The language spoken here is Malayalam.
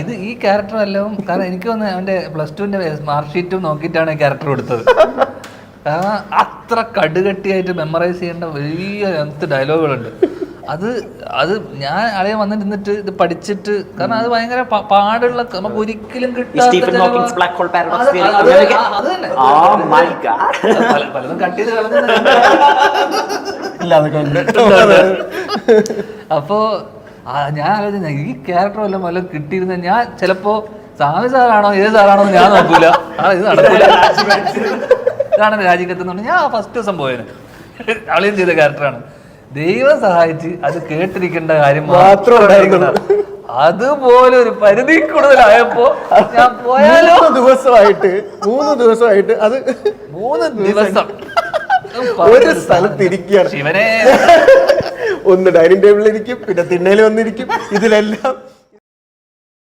ഇത് ഈ ക്യാരക്ടർ എല്ലാം കാരണം എനിക്ക് തോന്നുന്നു അവന്റെ +2 മാർക്ക് ഷീറ്റും നോക്കിയിട്ടാണ് ഈ ക്യാരക്ടർ കൊടുത്തത്. കാരണം അത്ര കടുകട്ടിയായിട്ട് മെമ്മറൈസ് ചെയ്യേണ്ട വലിയ ഡയലോഗുകളുണ്ട്. അത് ഞാൻ അളിയൻ വന്നിട്ട് ഇത് പഠിച്ചിട്ട്, കാരണം അത് ഭയങ്കര പാടുള്ള, നമുക്ക് ഒരിക്കലും കിട്ടാത്ത പലതും കട്ട് ചെയ്ത് അപ്പോ ഞാൻ ആലോചിച്ച ഈ ക്യാരക്ടർ വല്ലതും കിട്ടിയിരുന്ന ഞാൻ ചിലപ്പോ സ്വാമി സാറാണോ ഏത് സാറാണോ ഞാൻ നോക്കൂല. ഇത് നടക്കൂല. ഇതാണ് രാജിക്കത്ത്. ഞാൻ ഫസ്റ്റ് ദിവസം പോയതിന് അളിയൻ ചെയ്ത ക്യാരക്ടറാണ്. ദൈവം സഹായിച്ച് അത് കേട്ടിരിക്കേണ്ട കാര്യം മാത്രം ഉണ്ടായിരിക്കണം. അതുപോലെ ഒരു പരിധി കൂടുതലായപ്പോ ഞാൻ പോയാലോ 3 ദിവസമായിട്ട് അത് 3 ദിവസം ഒരു സ്ഥലത്തിരിക്കുകയാണ്. ശിവനെ ഒന്ന് ഡൈനിങ് ടേബിളിൽ ഇരിക്കും, പിന്നെ തിണ്ണയിൽ വന്നിരിക്കും. ഇതിലെല്ലാം